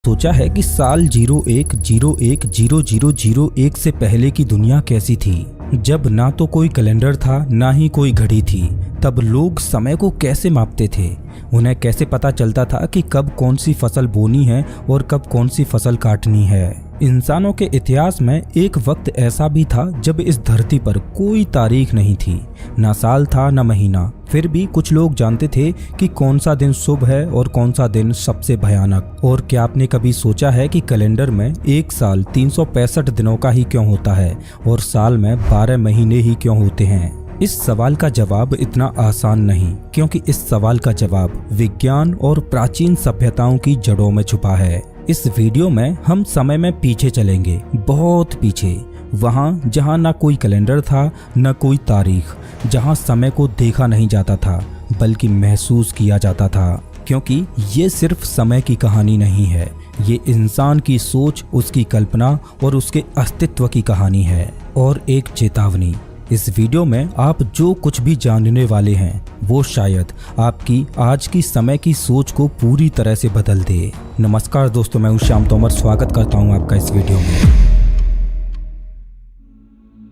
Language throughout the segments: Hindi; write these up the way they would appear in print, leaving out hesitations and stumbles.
सोचा है कि साल 01010001 से पहले की दुनिया कैसी थी, जब ना तो कोई कैलेंडर था ना ही कोई घड़ी थी। तब लोग समय को कैसे मापते थे, उन्हें कैसे पता चलता था कि कब कौन सी फसल बोनी है और कब कौन सी फसल काटनी है। इंसानों के इतिहास में एक वक्त ऐसा भी था जब इस धरती पर कोई तारीख नहीं थी, ना साल था ना महीना। फिर भी कुछ लोग जानते थे कि कौन सा दिन शुभ है और कौन सा दिन सबसे भयानक। और क्या आपने कभी सोचा है कि कैलेंडर में एक साल 365 दिनों का ही क्यों होता है और साल में 12 महीने ही क्यों होते हैं? इस सवाल का जवाब इतना आसान नहीं, क्योंकि इस सवाल का जवाब विज्ञान और प्राचीन सभ्यताओं की जड़ों में छुपा है। इस वीडियो में हम समय में पीछे चलेंगे, बहुत पीछे, वहाँ जहाँ ना कोई कैलेंडर था न कोई तारीख, जहाँ समय को देखा नहीं जाता था बल्कि महसूस किया जाता था। क्योंकि ये सिर्फ समय की कहानी नहीं है, ये इंसान की सोच, उसकी कल्पना और उसके अस्तित्व की कहानी है। और एक चेतावनी, इस वीडियो में आप जो कुछ भी जानने वाले हैं वो शायद आपकी आज की समय की सोच को पूरी तरह से बदल दे। नमस्कार दोस्तों, मैं हूं श्याम तोमर, स्वागत करता हूं आपका इस वीडियो में।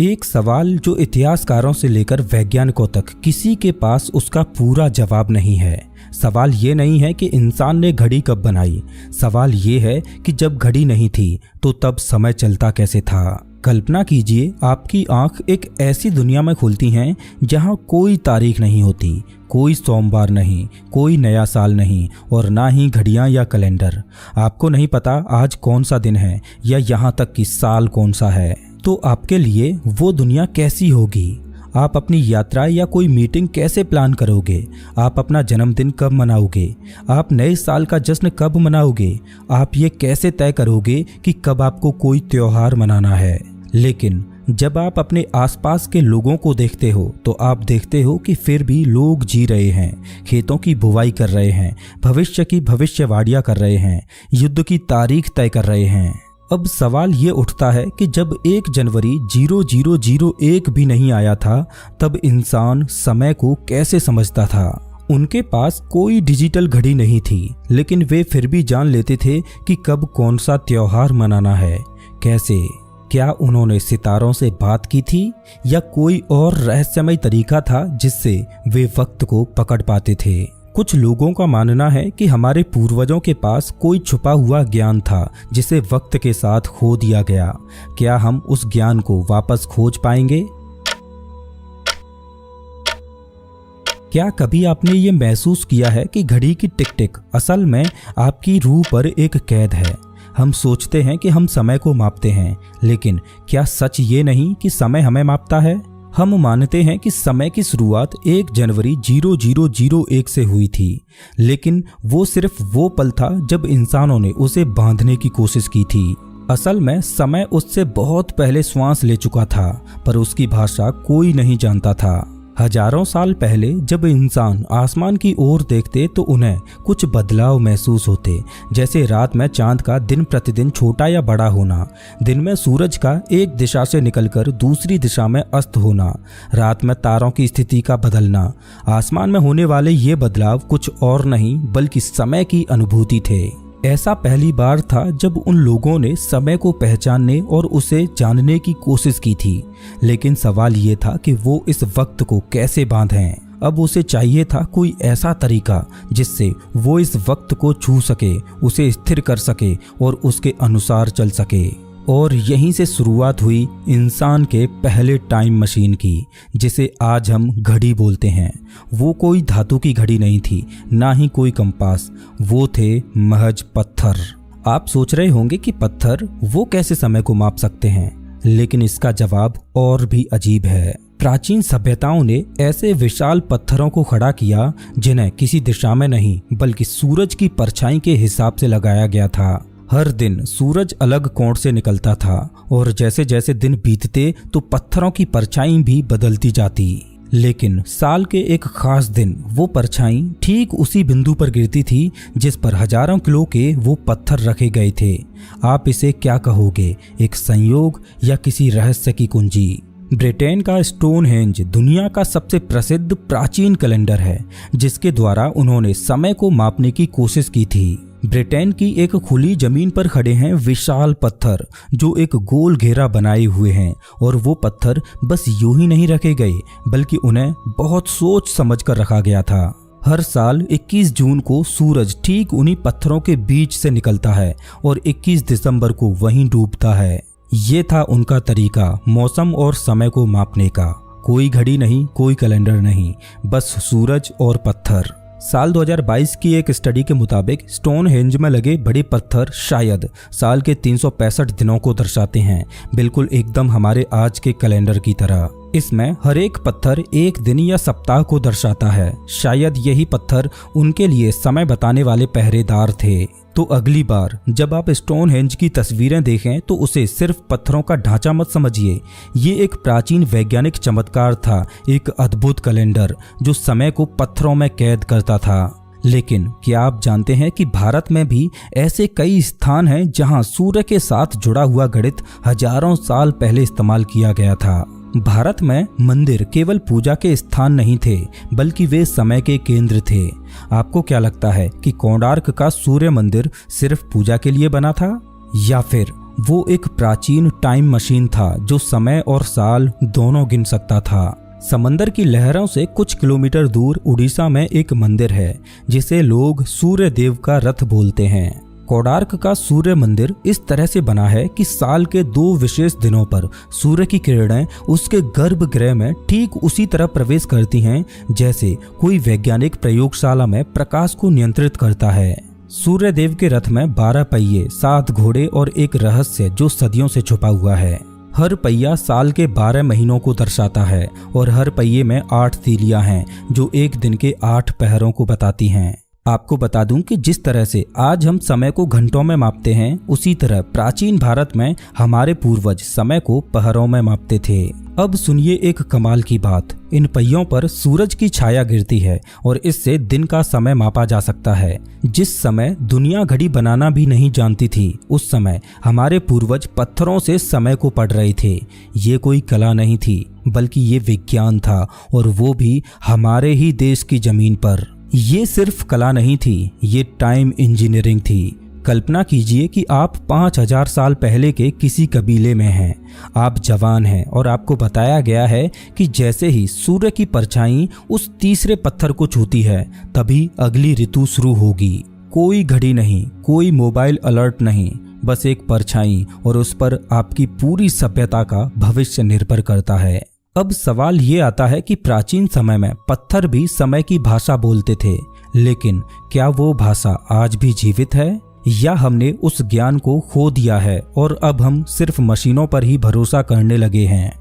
एक सवाल जो इतिहासकारों से लेकर वैज्ञानिकों तक किसी के पास उसका पूरा जवाब नहीं है। सवाल ये नहीं है कि इंसान ने घड़ी कब बनाई, सवाल ये है कि जब घड़ी नहीं थी तो तब समय चलता कैसे था। कल्पना कीजिए, आपकी आंख एक ऐसी दुनिया में खुलती हैं जहां कोई तारीख नहीं होती, कोई सोमवार नहीं, कोई नया साल नहीं और ना ही घड़ियां या कैलेंडर। आपको नहीं पता आज कौन सा दिन है या यहाँ तक कि साल कौन सा है। तो आपके लिए वो दुनिया कैसी होगी? आप अपनी यात्रा या कोई मीटिंग कैसे प्लान करोगे? आप अपना जन्मदिन कब मनाओगे? आप नए साल का जश्न कब मनाओगे? आप ये कैसे तय करोगे कि कब आपको कोई त्योहार मनाना है? लेकिन जब आप अपने आसपास के लोगों को देखते हो तो आप देखते हो कि फिर भी लोग जी रहे हैं, खेतों की बुवाई कर रहे हैं, भविष्य की भविष्यवाणियां कर रहे हैं, युद्ध की तारीख तय कर रहे हैं। अब सवाल ये उठता है कि जब 1 जनवरी 0001 भी नहीं आया था, तब इंसान समय को कैसे समझता था? उनके पास कोई डिजिटल घड़ी नहीं थी, लेकिन वे फिर भी जान लेते थे कि कब कौन सा त्योहार मनाना है। कैसे? क्या उन्होंने सितारों से बात की थी या कोई और रहस्यमय तरीका था जिससे वे वक्त को पकड़ पाते थे? कुछ लोगों का मानना है कि हमारे पूर्वजों के पास कोई छुपा हुआ ज्ञान था जिसे वक्त के साथ खो दिया गया। क्या हम उस ज्ञान को वापस खोज पाएंगे? क्या कभी आपने ये महसूस किया है कि घड़ी की टिक टिक असल में आपकी रूह पर एक कैद है? हम सोचते हैं कि हम समय को मापते हैं, लेकिन क्या सच ये नहीं कि समय हमें मापता है? हम मानते हैं कि समय की शुरुआत 1 जनवरी 0001 से हुई थी, लेकिन वो सिर्फ वो पल था जब इंसानों ने उसे बांधने की कोशिश की थी। असल में समय उससे बहुत पहले श्वास ले चुका था, पर उसकी भाषा कोई नहीं जानता था। हजारों साल पहले जब इंसान आसमान की ओर देखते तो उन्हें कुछ बदलाव महसूस होते, जैसे रात में चांद का दिन प्रतिदिन छोटा या बड़ा होना, दिन में सूरज का एक दिशा से निकलकर दूसरी दिशा में अस्त होना, रात में तारों की स्थिति का बदलना। आसमान में होने वाले ये बदलाव कुछ और नहीं बल्कि समय की अनुभूति थे। ऐसा पहली बार था जब उन लोगों ने समय को पहचानने और उसे जानने की कोशिश की थी, लेकिन सवाल ये था कि वो इस वक्त को कैसे बांधें। अब उसे चाहिए था कोई ऐसा तरीका जिससे वो इस वक्त को छू सके, उसे स्थिर कर सके और उसके अनुसार चल सके। और यहीं से शुरुआत हुई इंसान के पहले टाइम मशीन की, जिसे आज हम घड़ी बोलते हैं। वो कोई धातु की घड़ी नहीं थी, ना ही कोई कंपास, वो थे महज पत्थर। आप सोच रहे होंगे कि पत्थर वो कैसे समय को माप सकते हैं, लेकिन इसका जवाब और भी अजीब है। प्राचीन सभ्यताओं ने ऐसे विशाल पत्थरों को खड़ा किया जिन्हें किसी दिशा में नहीं बल्कि सूरज की परछाई के हिसाब से लगाया गया था। हर दिन सूरज अलग कोण से निकलता था और जैसे जैसे दिन बीतते तो पत्थरों की परछाई भी बदलती जाती। लेकिन साल के एक खास दिन वो परछाई ठीक उसी बिंदु पर गिरती थी जिस पर हजारों किलो के वो पत्थर रखे गए थे। आप इसे क्या कहोगे, एक संयोग या किसी रहस्य की कुंजी? ब्रिटेन का स्टोनहेंज दुनिया का सबसे प्रसिद्ध प्राचीन कैलेंडर है जिसके द्वारा उन्होंने समय को मापने की कोशिश की थी। ब्रिटेन की एक खुली जमीन पर खड़े हैं विशाल पत्थर जो एक गोल घेरा बनाए हुए हैं, और वो पत्थर बस यूं ही नहीं रखे गए बल्कि उन्हें बहुत सोच समझ कर रखा गया था। हर साल 21 जून को सूरज ठीक उन्हीं पत्थरों के बीच से निकलता है और 21 दिसंबर को वहीं डूबता है। ये था उनका तरीका मौसम और समय को मापने का। कोई घड़ी नहीं, कोई कैलेंडर नहीं, बस सूरज और पत्थर। साल 2022 की एक स्टडी के मुताबिक स्टोनहेंज में लगे बड़े पत्थर शायद साल के 365 दिनों को दर्शाते हैं, बिल्कुल एकदम हमारे आज के कैलेंडर की तरह। इसमें हर एक पत्थर एक दिन या सप्ताह को दर्शाता है। शायद यही पत्थर उनके लिए समय बताने वाले पहरेदार थे। तो अगली बार जब आप स्टोनहेंज की तस्वीरें देखें तो उसे सिर्फ पत्थरों का ढांचा मत समझिए। ये एक प्राचीन वैज्ञानिक चमत्कार था, एक अद्भुत कैलेंडर जो समय को पत्थरों में कैद करता था। लेकिन क्या आप जानते हैं कि भारत में भी ऐसे कई स्थान हैं जहां सूर्य के साथ जुड़ा हुआ गणित हजारों साल पहले इस्तेमाल किया गया था। भारत में मंदिर केवल पूजा के स्थान नहीं थे बल्कि वे समय के केंद्र थे। आपको क्या लगता है कि कोणार्क का सूर्य मंदिर सिर्फ पूजा के लिए बना था, या फिर वो एक प्राचीन टाइम मशीन था जो समय और साल दोनों गिन सकता था? समंदर की लहरों से कुछ किलोमीटर दूर उड़ीसा में एक मंदिर है जिसे लोग सूर्य देव का रथ बोलते हैं। कोणार्क का सूर्य मंदिर इस तरह से बना है कि साल के 2 विशेष दिनों पर सूर्य की किरणें उसके गर्भगृह में ठीक उसी तरह प्रवेश करती हैं जैसे कोई वैज्ञानिक प्रयोगशाला में प्रकाश को नियंत्रित करता है। सूर्य देव के रथ में 12 पहिए, 7 घोड़े और एक रहस्य जो सदियों से छुपा हुआ है। हर पहिया साल के 12 महीनों को दर्शाता है और हर पहिए में 8 तीलियां हैं जो एक दिन के 8 पहरों को बताती हैं। आपको बता दूं कि जिस तरह से आज हम समय को घंटों में मापते हैं, उसी तरह प्राचीन भारत में हमारे पूर्वज समय को पहरों में मापते थे। अब सुनिए एक कमाल की बात। इन पहियों पर सूरज की छाया गिरती है और इससे दिन का समय मापा जा सकता है। जिस समय दुनिया घड़ी बनाना भी नहीं जानती थी, उस समय हमारे पूर्वज पत्थरों से समय को पढ़ रहे थे। ये कोई कला नहीं थी बल्कि ये विज्ञान था, और वो भी हमारे ही देश की जमीन पर। ये सिर्फ कला नहीं थी, ये टाइम इंजीनियरिंग थी। कल्पना कीजिए कि आप 5000 साल पहले के किसी कबीले में हैं। आप जवान हैं और आपको बताया गया है कि जैसे ही सूर्य की परछाई उस तीसरे पत्थर को छूती है तभी अगली ऋतु शुरू होगी। कोई घड़ी नहीं, कोई मोबाइल अलर्ट नहीं, बस एक परछाई, और उस पर आपकी पूरी सभ्यता का भविष्य निर्भर करता है। अब सवाल ये आता है कि प्राचीन समय में पत्थर भी समय की भाषा बोलते थे, लेकिन क्या वो भाषा आज भी जीवित है, या हमने उस ज्ञान को खो दिया है और अब हम सिर्फ मशीनों पर ही भरोसा करने लगे हैं?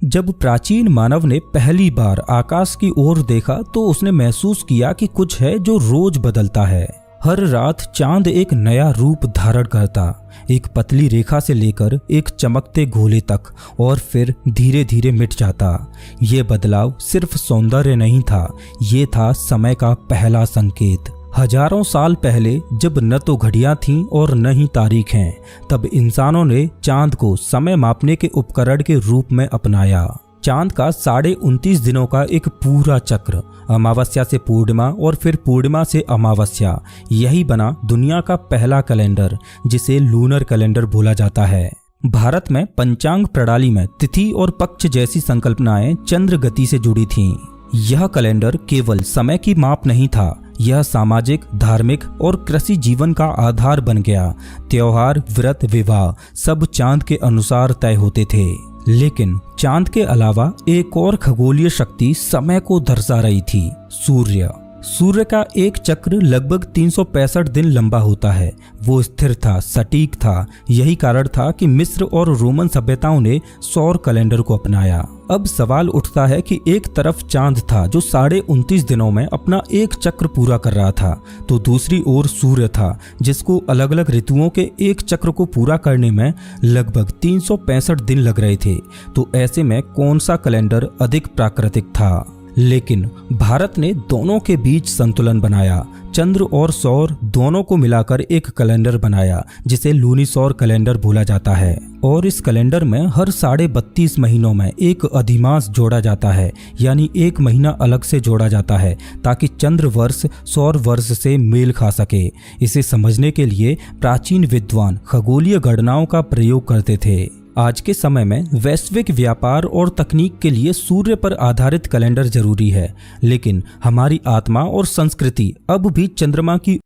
जब प्राचीन मानव ने पहली बार आकाश की ओर देखा तो उसने महसूस किया कि कुछ है जो रोज बदलता है। हर रात चांद एक नया रूप धारण करता, एक पतली रेखा से लेकर एक चमकते गोले तक, और फिर धीरे धीरे मिट जाता। ये बदलाव सिर्फ सौंदर्य नहीं था, ये था समय का पहला संकेत। हजारों साल पहले जब न तो घड़ियां थीं और न ही तारीख हैं, तब इंसानों ने चांद को समय मापने के उपकरण के रूप में अपनाया। चांद का 29.5 दिनों का एक पूरा चक्र, अमावस्या से पूर्णिमा और फिर पूर्णिमा से अमावस्या, यही बना दुनिया का पहला कैलेंडर जिसे लूनर कैलेंडर बोला जाता है। भारत में पंचांग प्रणाली में तिथि और पक्ष जैसी संकल्पनाएं चंद्र गति से जुड़ी थीं। यह कैलेंडर केवल समय की माप नहीं था, यह सामाजिक, धार्मिक और कृषि जीवन का आधार बन गया। त्योहार, व्रत, विवाह सब चांद के अनुसार तय होते थे। लेकिन चांद के अलावा एक और खगोलीय शक्ति समय को दर्शा रही थी, सूर्य। सूर्य का एक चक्र लगभग 365 दिन लंबा होता है। वो स्थिर था, सटीक था। यही कारण था कि मिस्र और रोमन सभ्यताओं ने सौर कैलेंडर को अपनाया। अब सवाल उठता है कि एक तरफ चांद था जो 29.5 दिनों में अपना एक चक्र पूरा कर रहा था, तो दूसरी ओर सूर्य था जिसको अलग अलग ऋतुओं के एक चक्र को पूरा करने में लगभग 365 दिन लग रहे थे। तो ऐसे में कौन सा कैलेंडर अधिक प्राकृतिक था? लेकिन भारत ने दोनों के बीच संतुलन बनाया। चंद्र और सौर दोनों को मिलाकर एक कैलेंडर बनाया जिसे लूनीसौर कैलेंडर बोला जाता है। और इस कैलेंडर में हर 32.5 महीनों में एक अधिमास जोड़ा जाता है, यानी एक महीना अलग से जोड़ा जाता है ताकि चंद्र वर्ष सौर वर्ष से मेल खा सके। इसे समझने के लिए प्राचीन विद्वान खगोलीय गणनाओं का प्रयोग करते थे। आज के समय में वैश्विक व्यापार और तकनीक के लिए सूर्य पर आधारित कैलेंडर जरूरी है, लेकिन हमारी आत्मा और संस्कृति अब भी चंद्रमा की